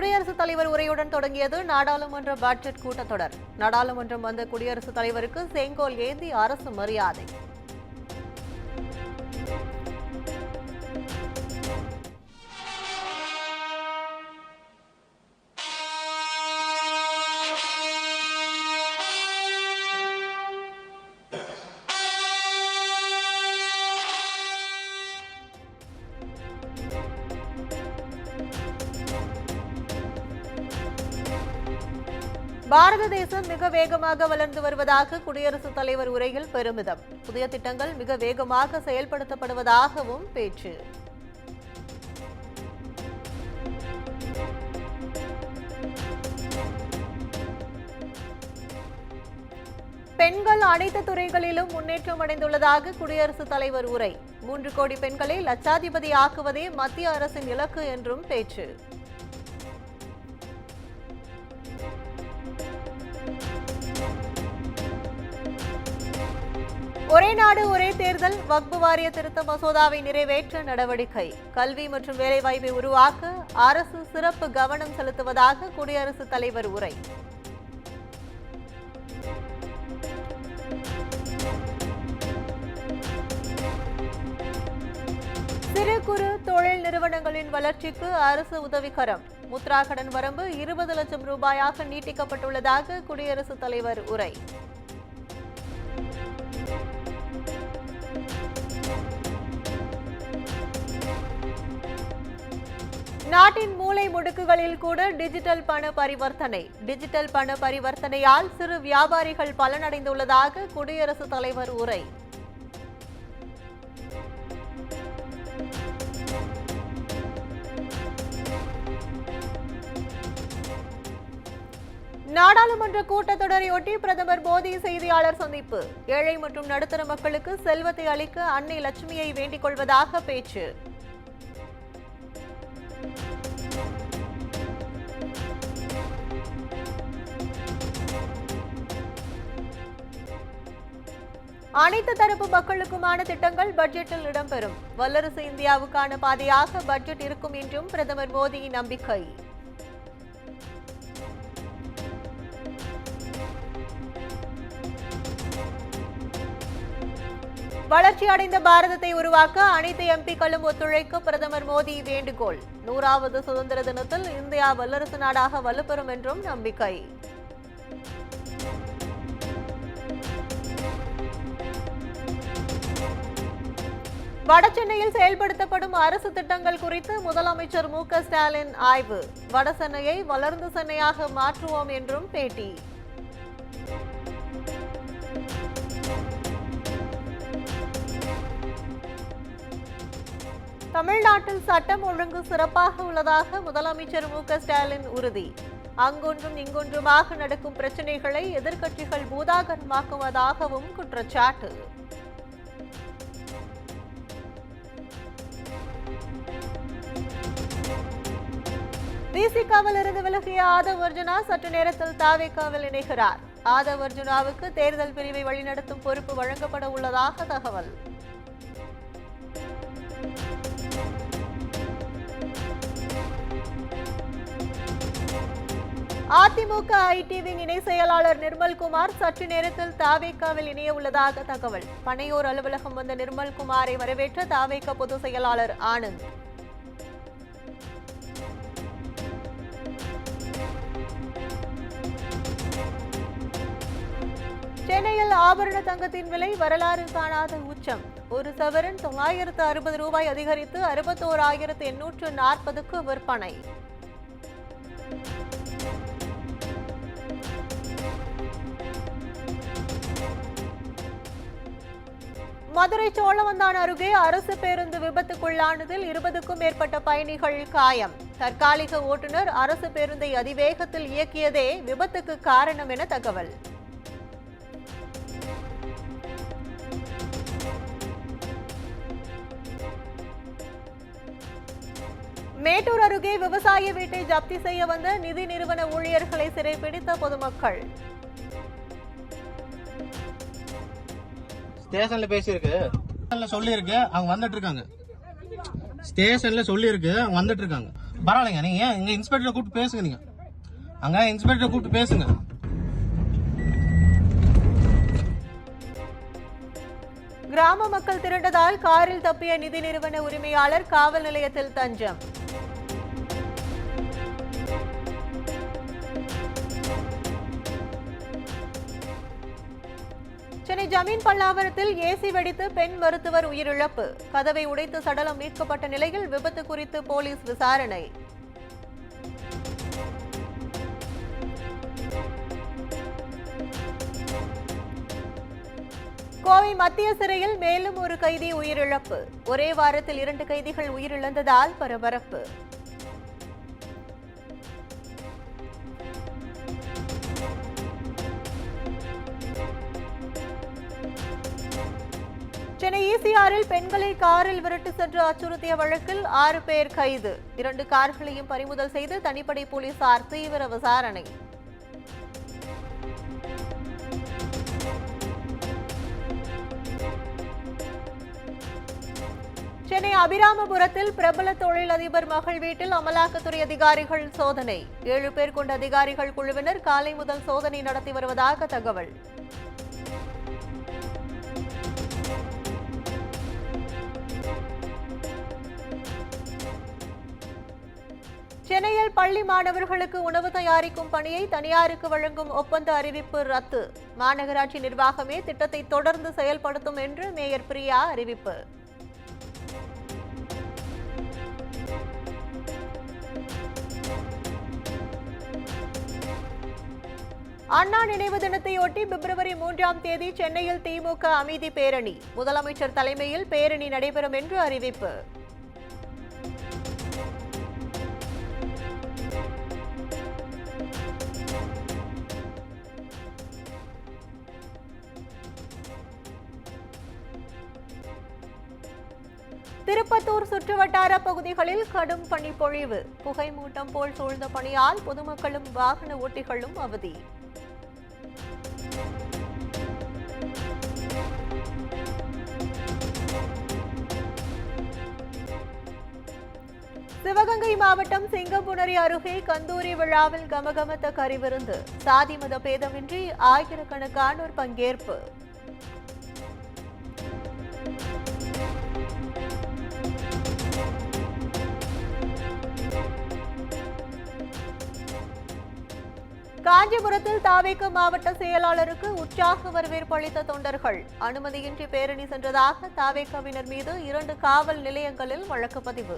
குடியரசுத் தலைவர் உரையுடன் தொடங்கியது நாடாளுமன்ற பட்ஜெட் கூட்டத்தொடர். நாடாளுமன்றம் வந்த குடியரசுத் தலைவருக்கு செங்கோல் ஏந்தி அரசு மரியாதை. பாரத தேசம் மிக வேகமாக வளர்ந்து வருவதாக குடியரசுத் தலைவர் உரையில் பெருமிதம். புதிய திட்டங்கள் மிக வேகமாக செயல்படுத்தப்படுவதாகவும் பேச்சு. பெண்கள் அனைத்து துறைகளிலும் முன்னேற்றம் அடைந்துள்ளதாக குடியரசுத் தலைவர் உரை. 3 கோடி பெண்களை லட்சாதிபதி ஆக்குவதே மத்திய அரசின் இலக்கு என்றும் பேச்சு. ஒரே நாடு ஒரே தேர்தல் வக்பு வாரிய திருத்த மசோதாவை நிறைவேற்ற நடவடிக்கை. கல்வி மற்றும் வேலைவாய்ப்பை உருவாக்க அரசு சிறப்பு கவனம் செலுத்துவதாக குடியரசுத் தலைவர் உரை. சிறு குறு தொழில் நிறுவனங்களின் வளர்ச்சிக்கு அரசு உதவிக்கரம். முத்ரா கடன் வரம்பு 20 லட்சம் ரூபாயாக நீட்டிக்கப்பட்டுள்ளதாக குடியரசுத் தலைவர் உரை. நாட்டின் மூலை முடுக்குகளில் கூட டிஜிட்டல் பண பரிவர்த்தனை. டிஜிட்டல் பண பரிவர்த்தனையால் சிறு வியாபாரிகள் பலனடைந்துள்ளதாக குடியரசுத் தலைவர் உரை. நாடாளுமன்ற கூட்டத்தொடரையொட்டி பிரதமர் மோடி செய்தியாளர் சந்திப்பு. ஏழை மற்றும் நடுத்தர மக்களுக்கு செல்வத்தை அளிக்க அன்னை லட்சுமியை வேண்டிக் கொள்வதாக பேச்சு. அனைத்து தரப்பு மக்களுக்குமான திட்டங்கள் பட்ஜெட்டில் இடம்பெறும். வல்லரசு இந்தியாவுக்கான பாதையாக பட்ஜெட் இருக்கும் என்றும் பிரதமர் மோடி நம்பிக்கை. வளர்ச்சியடைந்த பாரதத்தை உருவாக்க அனைத்து எம்பிக்களும் ஒத்துழைக்க பிரதமர் மோடி வேண்டுகோள். 100வது சுதந்திர தினத்தில் இந்தியா வல்லரசு நாடாக வலுப்பெறும் என்றும் நம்பிக்கை. வடசென்னையில் செயல்படுத்தப்படும் அரசு திட்டங்கள் குறித்து முதலமைச்சர் மு.க. ஸ்டாலின் ஆய்வு. வடசென்னையை வளர்ந்த சென்னையாக மாற்றுவோம் என்றும் பேட்டி. தமிழ்நாட்டில் சட்டம் ஒழுங்கு சிறப்பாக உள்ளதாக முதலமைச்சர் மு.க. ஸ்டாலின் உறுதி. அங்கொன்றும் இங்கொன்றுமாக நடக்கும் பிரச்சினைகளை எதிர்க்கட்சிகள் பூதாகரமாக்குவதாகவும் குற்றச்சாட்டு. விசிகாவில் இருந்து விலகிய ஆதவ் அர்ஜுனா சற்று நேரத்தில் தாவேகாவில் இணைகிறார். ஆதவ் அர்ஜுனாவுக்கு தேர்தல் பிரிவை வழிநடத்தும் பொறுப்பு வழங்கப்பட உள்ளதாக தகவல். அதிமுக ஐடி விங் இணை செயலாளர் நிர்மல்குமார் சற்று நேரத்தில் தாவேகாவில் இணைய உள்ளதாக தகவல். பனையூர் அலுவலகம் வந்த நிர்மல்குமாரை வரவேற்ற தாவேகா பொதுச் செயலாளர் ஆனந்த். சென்னையில் ஆபரண தங்கத்தின் விலை வரலாறு காணாத உச்சம். ஒரு சவரன் 960 ரூபாய் அதிகரித்து 61,840க்கு விற்பனை. மதுரை சோழவந்தான் அருகே அரசு பேருந்து விபத்துக்குள்ளானதில் 20க்கும் மேற்பட்ட பயணிகள் காயம். தற்காலிக ஓட்டுநர் அரசு பேருந்தை அதிவேகத்தில் இயக்கியதே விபத்துக்கு காரணம் என தகவல். மேட்டூர் அருகே விவசாய வீட்டை ஜப்தி செய்ய வந்த நிதி நிறுவன ஊழியர்களை சிறைபிடித்த பொதுமக்கள். ஸ்டேஷன்ல பேசியிருக்கு, சொல்லி இருக்கு, அவங்க வந்துட்டு இருக்காங்க. ஸ்டேஷன்ல சொல்லி இருக்கு, அவங்க வந்துட்டு இருக்காங்க. பரவாயில்லைங்க, நீங்க ஏன் இங்க இன்ஸ்பெக்டரை கூப்பிட்டு பேசுங்க. நீங்க அங்க இன்ஸ்பெக்டரை கூப்பிட்டு பேசுங்க. கிராம மக்கள் திரண்டதால் காரில் தப்பிய நிதி நிறுவன உரிமையாளர் காவல் நிலையத்தில் தஞ்சம். சென்னை ஜமீன் பல்லாவரத்தில் ஏசி வெடித்து பெண் மருத்துவர் உயிரிழப்பு. கதவை உடைத்து சடலம் மீட்கப்பட்ட நிலையில் விபத்து குறித்து போலீஸ் விசாரணை. கோவை மத்திய சிறையில் மேலும் ஒரு கைதி உயிரிழப்பு. ஒரே வாரத்தில் 2 கைதிகள் உயிரிழந்ததால் பரபரப்பு. சென்னை ஈசிஆரில் பெண்களை காரில் விரட்டு சென்று அச்சுறுத்திய வழக்கில் 6 பேர் கைது. 2 கார்களையும் பறிமுதல் செய்து தனிப்படை போலீசார் தீவிர விசாரணை. சென்னை அபிராமபுரத்தில் பிரபல தொழிலதிபர் மகள் வீட்டில் அமலாக்கத்துறை அதிகாரிகள் சோதனை. 7 பேர் கொண்ட அதிகாரிகள் குழுவினர் காலை முதல் சோதனை நடத்தி வருவதாக தகவல். சென்னையில் பள்ளி மாணவர்களுக்கு உணவு தயாரிக்கும் பணியை தனியாருக்கு வழங்கும் ஒப்பந்த அறிவிப்பு ரத்து. மாநகராட்சி நிர்வாகமே திட்டத்தை தொடர்ந்து செயல்படுத்தும் என்று மேயர் பிரியா அறிவிப்பு. அண்ணா நினைவு தினத்தையொட்டி பிப்ரவரி 3ஆம் தேதி சென்னையில் திமுக அமைதி பேரணி. முதலமைச்சர் தலைமையில் பேரணி நடைபெறும் என்று அறிவிப்பு. திருப்பத்தூர் சுற்றுவட்டார பகுதிகளில் கடும் பனிப்பொழிவு. புகை மூட்டம் போல் சூழ்ந்த பனியால் பொதுமக்களும் வாகன ஓட்டிகளும் அவதி. சிவகங்கை மாவட்டம் சிங்கம்புணரி அருகே கந்தூரி விழாவில் கமகமத்த கறிவிருந்து. சாதி மத பேதமின்றி ஆயிரக்கணக்கானோர் பங்கேற்பு. காஞ்சிபுரத்தில் தாவேக மாவட்ட செயலாளருக்கு உற்சாக வரவேற்பு அளித்த தொண்டர்கள். அனுமதியின்றி பேரணி சென்றதாக தாவேகவினர் மீது 2 காவல் நிலையங்களில் வழக்கு பதிவு.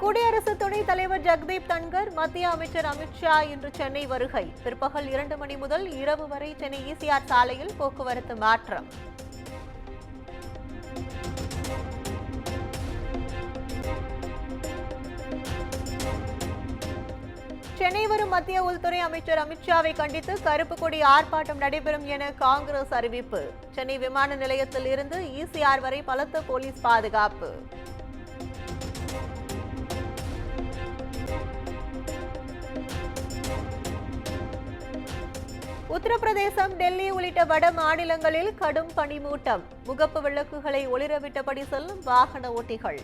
குடியரசு துணைத் தலைவர் ஜெகதீப் தன்கர், மத்திய அமைச்சர் அமித்ஷா இன்று சென்னை வருகை. பிற்பகல் 2 மணி முதல் இரவு வரை சென்னை ஈசிஆர் சாலையில் போக்குவரத்து மாற்றம். சென்னை வரும் மத்திய உள்துறை அமைச்சர் அமித்ஷாவை கண்டித்து கருப்பு கொடி ஆர்ப்பாட்டம் நடைபெறும் என காங்கிரஸ் அறிவிப்பு. சென்னை விமான நிலையத்தில் இருந்து ஈசிஆர் வரை பலத்த போலீஸ் பாதுகாப்பு. உத்தரப்பிரதேசம், டெல்லி உள்ளிட்ட வட மாநிலங்களில் கடும் பனிமூட்டம். முகப்பு விளக்குகளை ஒளிரவிட்டபடி செல்லும் வாகன ஓட்டிகள்.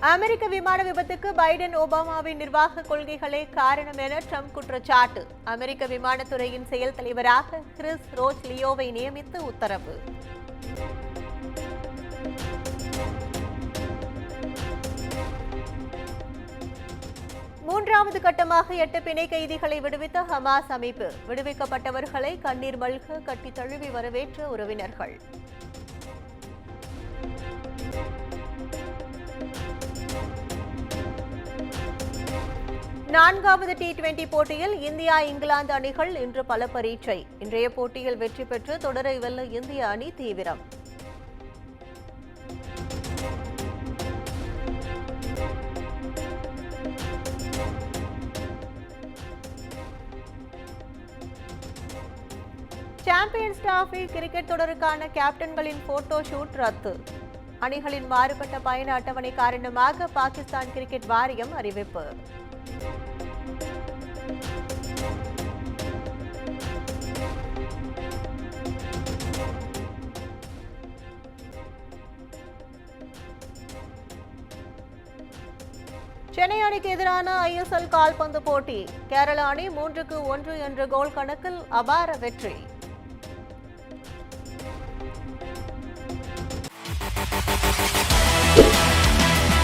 அமெரிக்க விமான விபத்துக்கு பைடன் ஒபாமாவின் நிர்வாக கொள்கைகளே காரணம் என ட்ரம்ப் குற்றச்சாட்டு. அமெரிக்க விமானத்துறையின் செயல் தலைவராக கிறிஸ் ரோச் லியோவை நியமித்து உத்தரவு. மூன்றாவது கட்டமாக 8 பிணை கைதிகளை விடுவித்த ஹமாஸ் அமைப்பு. விடுவிக்கப்பட்டவர்களை கண்ணீர் மல்க கட்டி தழுவி வரவேற்ற உறவினர்கள். நான்காவது T20 போட்டியில் இந்தியா இங்கிலாந்து அணிகள் இன்று பல பரீட்சை. இன்றைய போட்டியில் வெற்றி பெற்று தொடரை வெல்ல இந்திய அணி தீவிரம். சாம்பியன்ஸ் டிராபி கிரிக்கெட் தொடருக்கான கேப்டன்களின் போட்டோ ஷூட் ரத்து. அணிகளின் மாறுபட்ட பயண அட்டவணை காரணமாக பாகிஸ்தான் கிரிக்கெட் வாரியம் அறிவிப்பு. சென்னை அணிக்கு எதிரான ISL கால்பந்து போட்டி. கேரள அணி 3-1 என்ற கோல் கணக்கில் அபார வெற்றி.